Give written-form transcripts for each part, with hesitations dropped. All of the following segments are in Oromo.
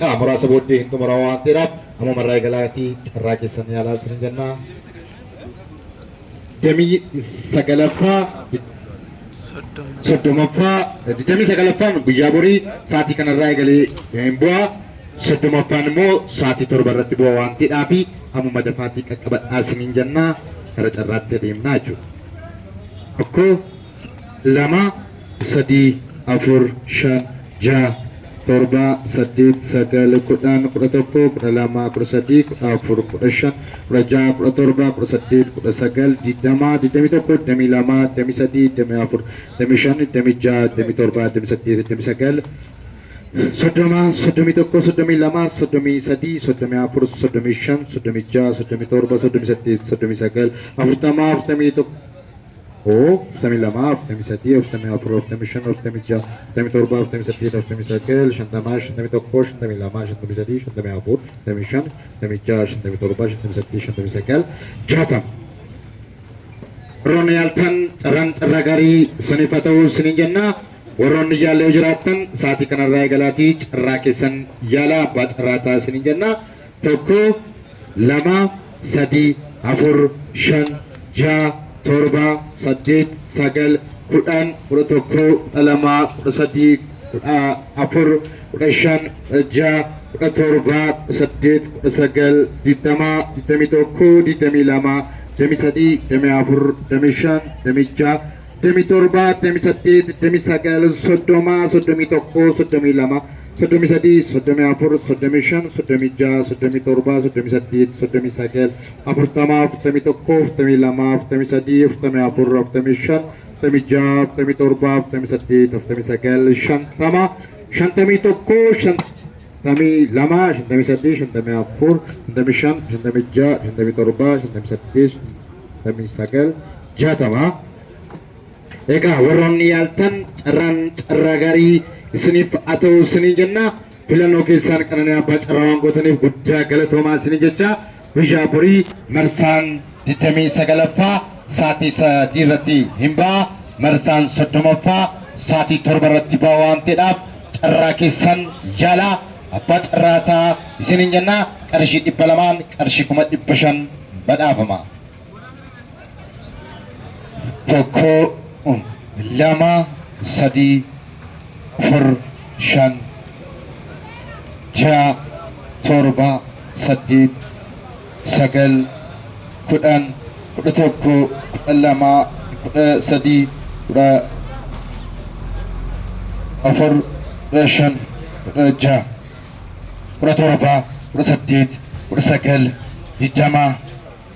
daqiiqaa muraasa booddee hin xumura waan ta'eedhaaf amma marraa galaatii carraa keessan yaalaa isin jenna. Damii sagalaffaa soddomaffaa 29ffaan guyyaa borii sa'aatii kanarraa eegalee hin bu'aa. 30ffaan immoo sa'aatii 7 irratti bu'aa waan ta'eedhaaf amma dafaatii qaqqabadhaa isin jenna. Kara carraatti adeemnaa jechuudha. Tokko, lama, sadii, afur, shan, jaha, torba, saddeet, sagal, kudhan, kudha tokko, kudha lama, kudha sadii, kudha afur, kudha shan, kudha jaha, kudha torba, kudha saddeet, kudha sagal, 20, 21, 22, 23, 24, 25, 26, 27, 28, 29, Soddoma, 31, 32, 33, 34, 35, 36, 37, 38, 39, 40, 41. Oh, 42, 43, 44, 45, 46, 47, 48, 49, 50, 51, 52, 53, 54, 55, 56, 57, 58, 59, 60. Warroonni yaaltan carraan carraa gaarii isiniif haa ta'u isiniin jenna. Warroonni yaallee jiraattan sa'aatii kanarraa eegalaatii carraa keessan yaalaa abbaa carraa ta'a isiniin jenna. Tokko, lama, sadii, afur, shan, jaha, torba, saddeet, sagal, kudhan, kudha tokko, kudha lama, kudha sadii, kudha afur, kudha shan, kudha jaha, kudha torba, kudha saddeet, kudha sagal, 20, 21, 22, 23, 24, 25, 26, 27, 28, 29, 30, 31, 32, 33, 34, 35, 36, 37, 38, 39, 40, 41, 42, 43, 44, 45, 46, 47, 48, 49, 50, 51, 52, 53, 54, 55, 56, 57, 58, 59, 60. Egaa warroonni yaaltan carraan carraa gaarii isiniif haa ta'u isiniin jenna. Filannoo keessaan qananii abbaa carraa waan gootaniif guddaa galatoomaa isinii jecha. Guyyaa borii marsaan 29ffaa sa'aatii 3 irratti hin ba'a. Marsaan 30ffaa sa'aatii 7 irratti ba'a waan ta'eedhaaf carraa keessan yaalaa abbaa carraa ta'a isiniin jenna. Qarshii 200 qarshii 500 badhaafama. Tokko, lama, sadii, afur, shan, jaha, torba, saddeet, sagal, kudhan, kudha tokko, kudha lama, kudha sadii, kudha afur, kudha shan, kudha jaha, kudha torba, kudha saddeet, kudha sagal, 20,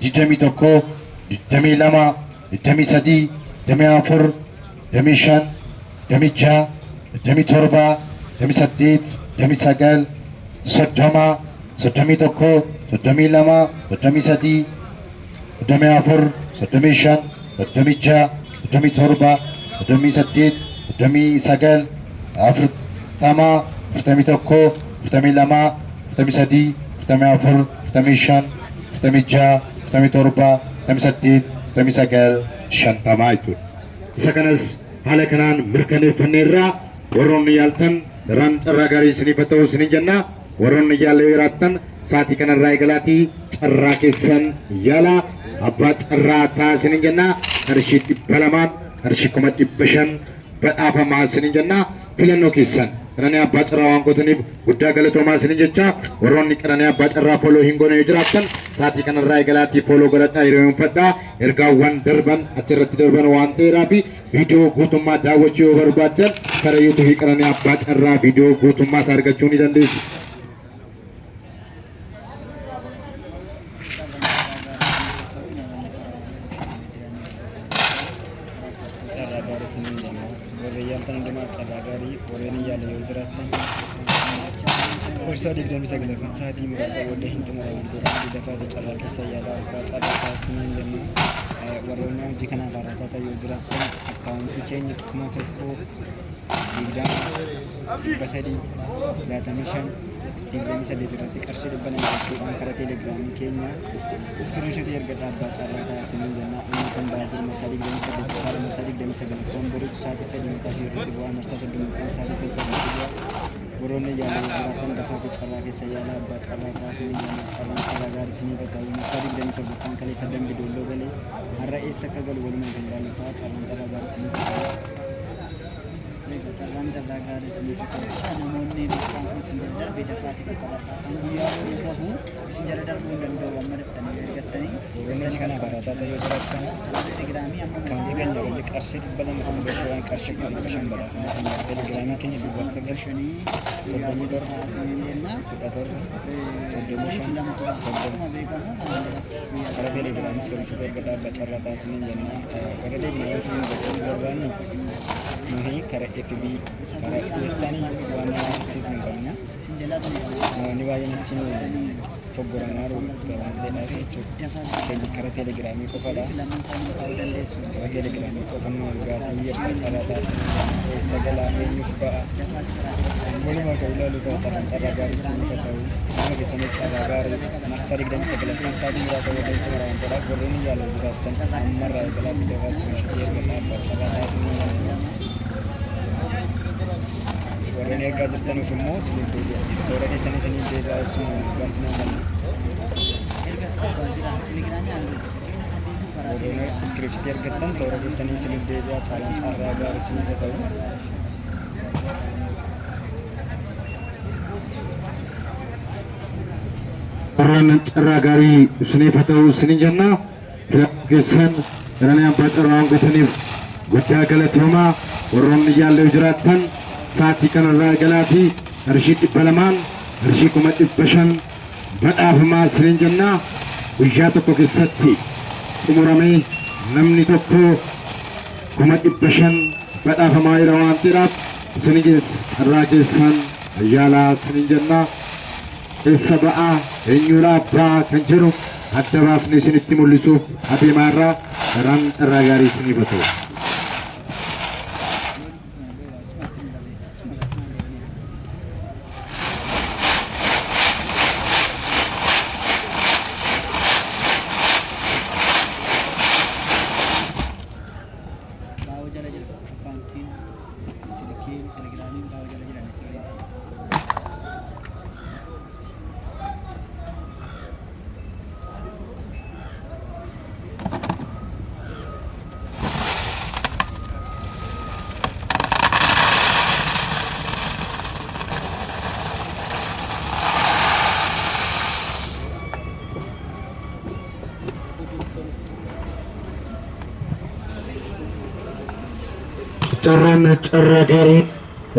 21, 22, 23, 24, 25, 26, 27, 28, 29, 30, 31, 32, 33, 34, 35, 36, 37, 38, 39, 40, 41, 42, 43, 44, 45, 46, 47, 48, 49, 50 jechuudha. Isa kanas haala kanaan mirkaneeffanneerraa warroonni yaaltan carraan carraa gaarii isiniif haa ta'u isiniin jenna. Warroonni yaallee jiraattan sa'aatii kanarraa eegalaatii carraa keessan yaalaa abbaa carraa ta'a isiniin jenna. Qarshii 200 qarshii 500 badhaafamaa isiniin jenna. Filannoo keessan qananii abbaa carraa waan gootaniif guddaa galatoomaa isiniin jecha. Warroonni qananii abbaa carraa fooloo hin goone jiraattan sa'aatii kanarraa eegalaatii fooloo godhadhaa yeroo hin fadhaa ergaawwan darban achirratti darban waan ta'eedhaaf viidiyoo guutummaa daawwachuu yoo barbaaddan karaa yuutuubii qananii abbaa carraa viidiyoo guutummaa isaa argachuu ni dandeessu. Warsa digdami sagalaffaan sa'aatii muraasa booda hin xumuramu jedhamee dafaa carraa keessa yaalaa abbaa carraa taasisanii jenna. Warroonni hojii kanaan raawwataa ta'e yoo jiraatan akkaawuntii keenya 1,365 irratti qarshii 200 galchuudhaan karaa teelegiraamii keenya iskiriinshotii erga abbaa carraa taasisanii jenna. Inni kan baay'ee marsaa 29 koomborii sa'aatii 3 mataa fi irratti bu'aa marsaa 30 sa'aatii 7 warroonni yaaluu jiraatan dafaa carraa keessa yaalaa abbaa carraa kaasanii yaalaa carraan carraa gaarii isinii bataa'u marsaa digdamii torbaffaan kaleessa dambi doolloo galee har'a eessa akka galu walumaa kan ilaalaa carraan carraa gaarii isinii bataa'u. Carraan carraa gaarii isinii bataa'u namoonni beekaan kun isin jala darbee dafaati qaqqabataa kan guyyaa borii gahu isin jala darbuu hin danda'u amma daftanii ergattanii. Oolonni kana barataa ta'ee jiraatan telegiraamii amma kan diigan jalatti qarshii dhibba lama kan gashuudhaan qarshii kuma dhibba shan badhaafama isin telegiraamii keenya duwwaa sagal soddomii torba kudha torba soddomii shan soddoma karaa telegiraamii sochii erga dhaabbaa carraa taasisanii jennaan warra deebinee wanti isin gochuuf barbaannu nuyi karaa FB karaa dhiyeessanii waan nama subsiisnu hin qabnu namoonni baay'een achiin foggoramaa gabaanteedhaaf jechuudha keenya karaa telegiraamii qofadha karaa telegiraamii qofa nu argaatii yeroo carraa taasisanii eessa galaa eenyuuf ba'a walumaa kan ilaalu ta'u carraa gaarii isiniif haa ta'u nama keessanii carraa gaarii marsaa 29ffaan sa'aatii muraasa walitti maraan godhaaf warroonni yaaluu jiraattan ammarraa eegalaatti gabaas kunishitii erga dhaabbaa carraa taasisanii warreen ergaa jirtanuuf immoo isiniif deebi'a toora keessanii isiniif deebi'aa ibsuun gaasina malna warreen iskiripshitii argattan toora keessanii isiniif deebi'aa caalaan carraa gaarii isiniif haa ta'u. warreen carraa gaarii isiniif haa ta'u isiniin jenna filannoo keessan iranii abbaa carraa hangataniif guddaa galatoomaa warroonni yaallee jiraattan sa'aatii kanarraa eegalaatii qarshii 200 qarshii 500 badhaafamaa isiniin jenna guyyaa tokko keessatti xumuramee namni tokko 500 badhaafamaa jira waan ta'eef isiniin carraa keessan ayyaalaa isiniin jenna keessa ba'aa eenyuudha abbaa kan jedhu adda baasnee isinitti mul'isuuf adeemaa irraa karaan carraa gaarii isiniif haa ta'u. carraan carraa gaarii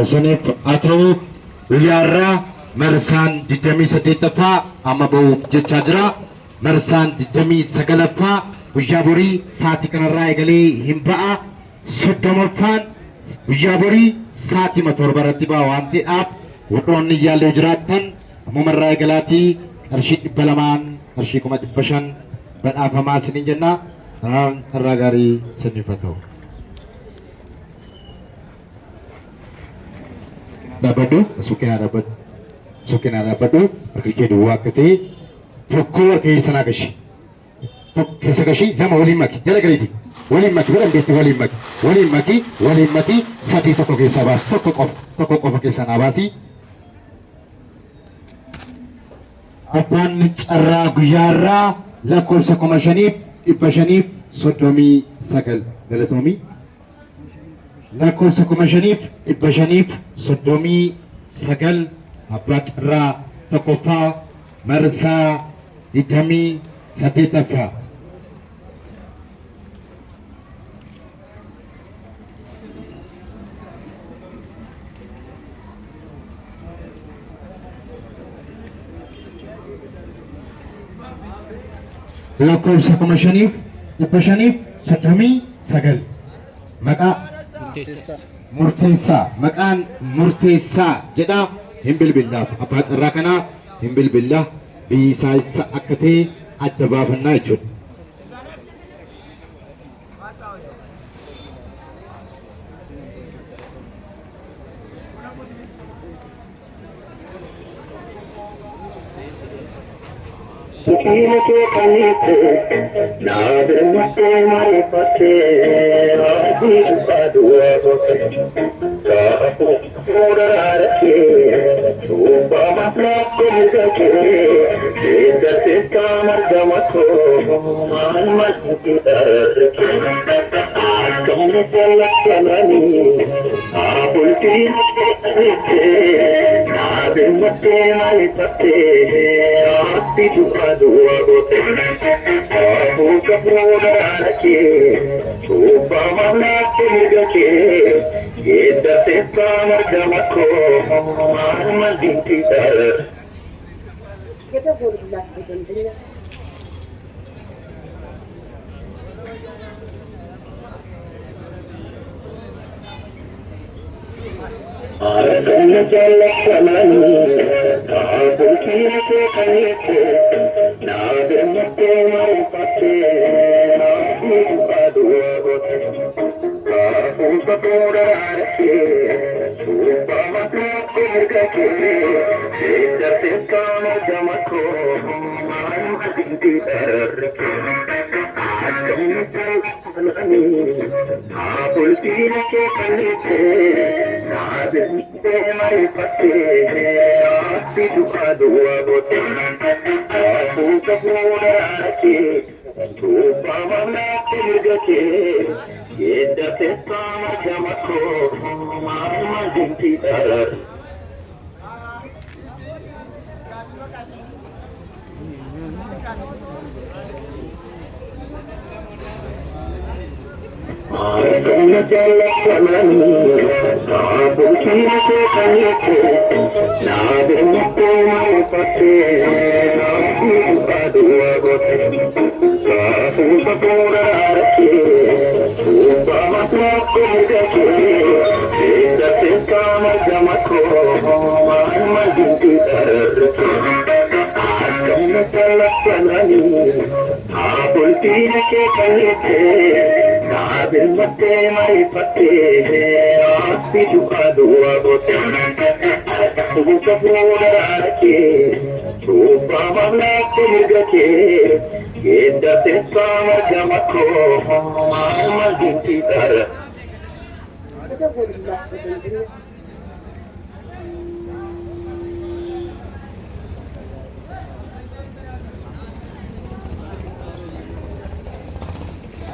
isiniif haa ta'u guyyaarraa marsaan 28ffaa amma ba'uuf jechaa jira marsaan 29ffaa guyyaa borii sa'aatii kanarraa eegalee hin ba'a 30ffaan guyyaa borii sa'aatii 7 irratti ba'a waan ta'eef warroonni yaallee jiraattan ammumarraa eegalaatii qarshii 200 qarshii 500 badhaafamaa isiniin jenna carraa gaarii isiniif haa ta'u. Dabadu, sukin ada badu, pergi ke dua kete, tokko ke sana kashi, tokko ke kashi, sama wali maki, jalan kali ini, wali maki, berapa beti wali maki, sati tokko ke sabas, tokko kof ke sana basi. Apan carra guyarra, lakon sakoma shanif, ibba shanif, sodomi sagal, galatomi. lakkoofsa 5,539 abbaa carraa tokkoffaa marsaa 28ffaa. lakkoofsa 5,539 maqaa murteessaa maqaan murteessaa jedha hin bilbillaaf abbaa carraa kanaa hin bilbilla biyyi isaa isa akka ta'e adda baafannaa jechuudha.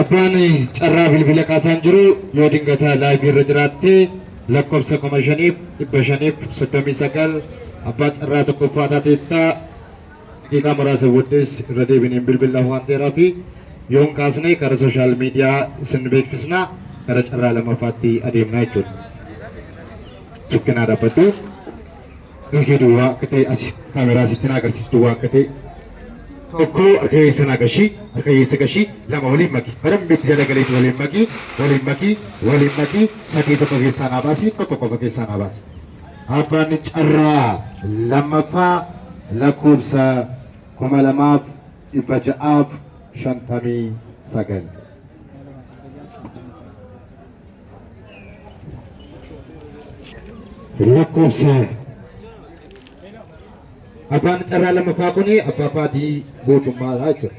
Abbaan carraa bilbila kaasaan jiru yoo dingata laayivii irra jiraatte lakkoofsa 5,539 abbaa carraa tokkoffaa taateettaa daqiiqaa muraasa booddees irra deebineen bilbilaa waan ta'eef yoon kaasne karaa sooshaal miidiyaa isin beeksisna gara carraa lammaffaatti adeemnaa jechuudha. Sukkanaa dhaabbatu gahee duwwaa akka ta'e as kaameraa sitti na agarsiistu waan akka ta'e tokko harka keessa nagashi harka keessa gashi lama waliin maki barambeetti jala galeetti waliin maki sadii tokko keessaa naa baasi tokko qofa keessaa naa baasi. Abbaan carraa lammaffaa lakkoofsa 2,659 lakkoofsa abbaan carraa lammaffaa kuni abbaa Faadii Gootummaadha jechuudha.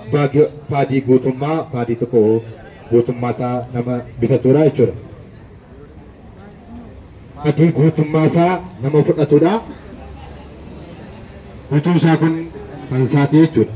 Abbaa Faadii Gootummaa Faadii tokko gootummaa isaa nama bitatudha jechuudha. Faadii gootummaa isaa nama fudhatudha. Guutuun isaa kun kan isaati jechuudha.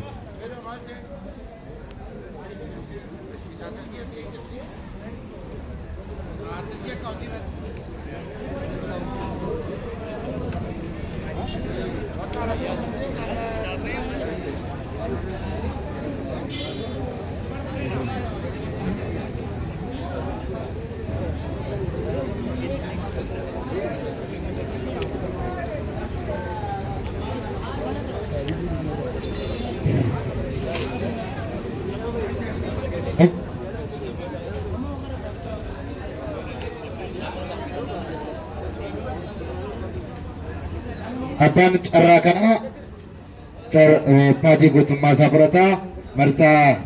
Abbaan carraa kana Faadii Gootummaa isaa fudhataa marsaa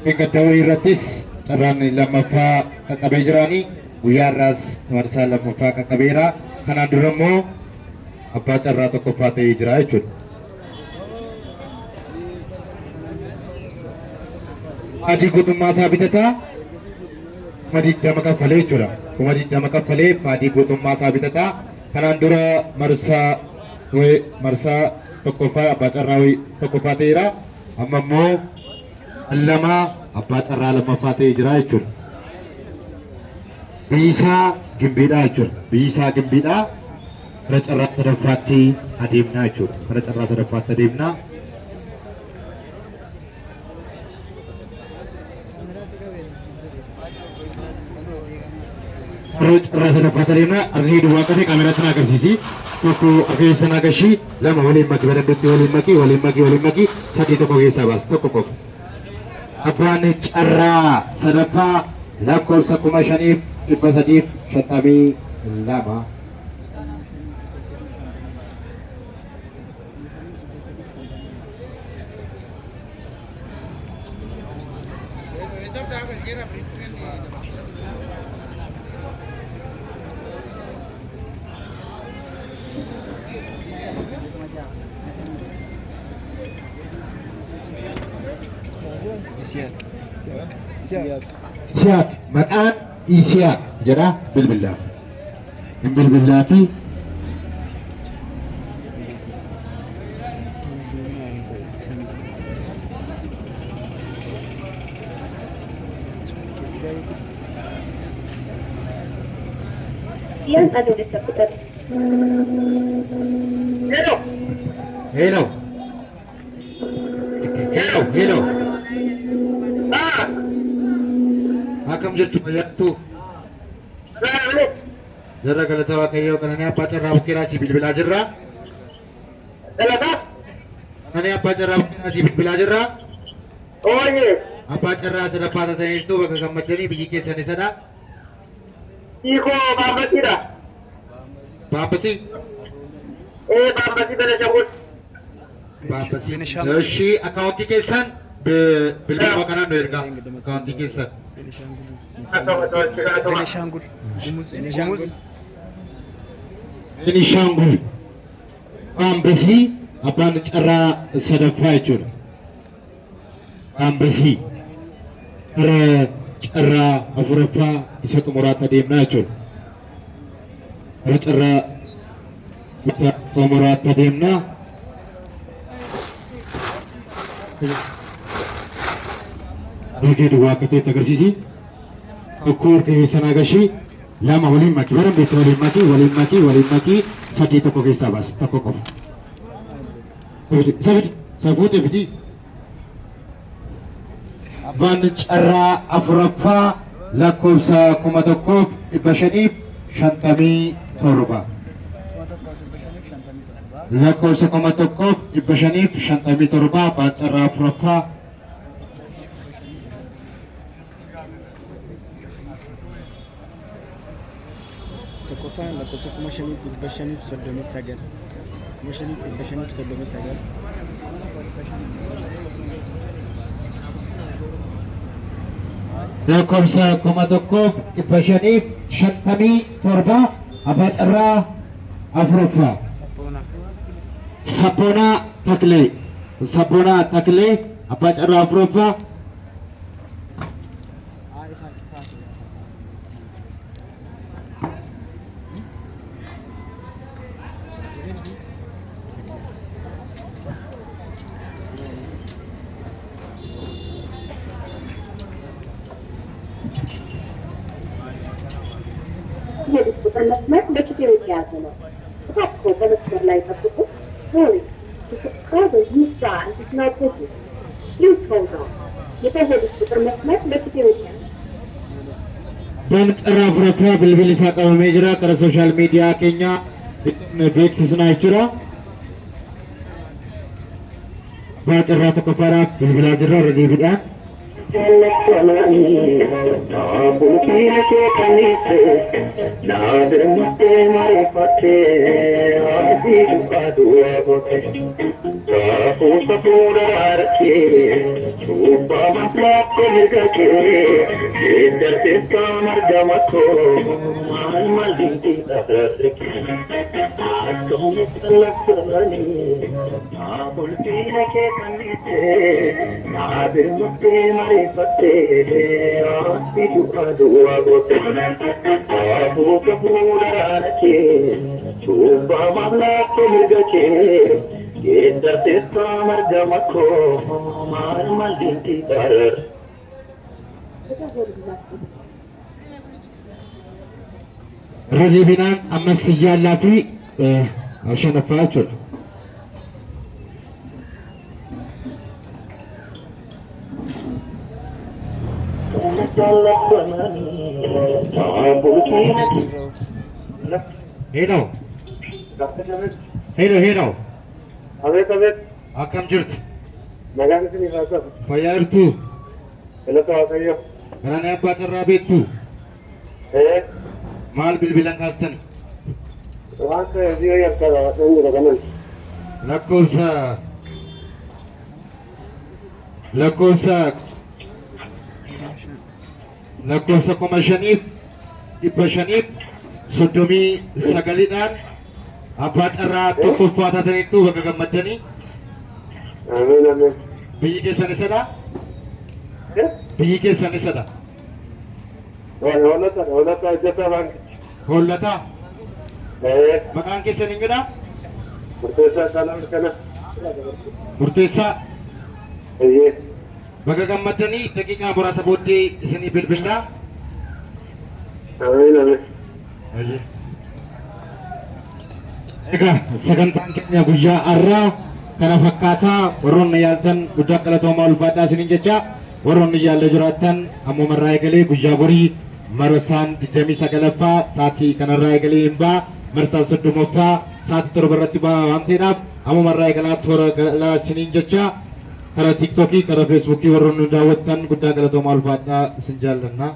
eeggatawii irrattis carraan lammaffaa qaqqabee jiraanii guyyaa irraas marsaa lammaffaa qaqqabeera. Kanaan dura immoo abbaa carraa tokkoffaa ta'ee jira jechuudha. Faadii guutummaa isaa bitataa kuma 20 kaffalee jechuudha. Kuma 20 kaffalee faadii guutummaa isaa bitataa. Kanaan dura marsaa tokkoffaa abbaa carraa tokkoffaa ta'eera. Amma immoo lama abbaa carraa lammaffaa ta'ee jira jechuudha. Biyyisaa Gimbiidhaa jechuudha. Biyyisaa Gimbiidhaa kara carraa sadaffaatti adeemnaa jechuudha. Kara carraa sadaffaatti adeemnaa. Carraa sadaffaatti adeemnaa. Argee duwwaa qabee kaameraa sana agarsiisi. Tokko keessa nagashi lama waliin maki badandutti waliin maki sadii tokko keessaa baas tokko qofa. Abbaan carraa sadaffaa lakkoofsa 5,352. Siyaaq maqaan Isiyaaq jedha bilbilaa. Hin bilbilaa fi Yang ada di sekitar. Hello. Akkam jirtu fayyattu. Jarra galata waaqayyoo kananii abbaa carraa bukkeeraa si bilbilaa jirra. Kananii abbaa carraa bukkeeraa si bilbilaa jirra. Abbaa carraa sadaffaa taataniirtu bakka gammaddanii biyyi keessan isadha. Bambasiidha. Baabbasi. Bambasi Benashaangul. Baabbasi. Ishii akkaawuntii keessan bilbiluma kanaan nu ergaa. Akkaawuntii keessan. Benishangul. Bambasi abbaan carraa sadaffaa jechuudha. Bambasi. Kara carraa afuraffaa isa xumuraatti adeemnaa jechuudha. Kara carraa xumuraatti adeemnaa. Argee duwwaa akka ta'etti agarsiisi. Tokko harka keessan agashii lama waliin maki bara beektu waliin maki sadii tokko keessaa baas tokko qofa. Safuute fiti. Abbaan carraa afuraffaa lakkoofsa 1,557. Lakkoofsa 1,557 abbaan carraa afuraffaa. Tokkoffaan lakkoofsa 5,539. 5,539. Lakkoofsa 1,557 abbaa carraa afuraffaa. Sabboonaa Taklee abbaa carraa afuraffaa. የድስቁጥር መስመር በሹፌሩ የተያዘ ነው። እባክዎ በመስመር ላይ ጠብቁ። Warning, the subscriber you dialed is not busy. Please hold on. የድስቁጥር መስመር በሹፌሩ የተያዘ ነው። Abbaan carraa afuraffaa bilbilli isaa qabamee jira. Kara sooshaal miidiyaa keenya beeksisnaa jechuudha. Abbaa carraa tokkoffaadhaaf bilbilaa jirra irra deebiidhaan. Margamato, mal maldita, Rajibinaan ammas yaallaa fi shanaffaa jechuudha. Heenaw. Heenaw. Abeet. Akkam jirtu? Nagaan isin irraa qabu. Fayyaa jirtuu? Galata Waaqayyo. Galaanee abbaa carraa beektuu? Maal bilbilan kaastani? Waan ta'e biyya yakkaa waan jira kanan. lakkoofsa 5,539 abbaa carraa tokkoffaa taataniittu bakka gammaddanii. Ameen. Biyyi keessan isadha? Biyyi keessan isadha? Hoolata hojjetaa baanki. Hollataa? Maqaan keessan hin jedhaa? Murteessaa kana. Murteessaa? Eeyyee. Bakka gammaddanii daqiiqaa muraasa booddee isinii bilbilnaa. Ameen. Egaa sagantaan keenya guyyaa har'aa kana fakkaataa warroonni yaaltan guddaa galatoomaa ulfaadhaa isiniin jecha warroonni yaallee jiraattan ammumarraa eegalee guyyaa borii marsaan 29ffaa sa'aatii kanarraa eegalee hin ba'a marsaan 30ffaa sa'aatii 7 irratti ba'a waan ta'eedhaaf ammumarraa eegalaa toora galaa isiniin jecha karaa tiiktookii karaa feesbuukii warroonni daawwattan guddaa galatoomaa ulfaadhaa isin jaallanna.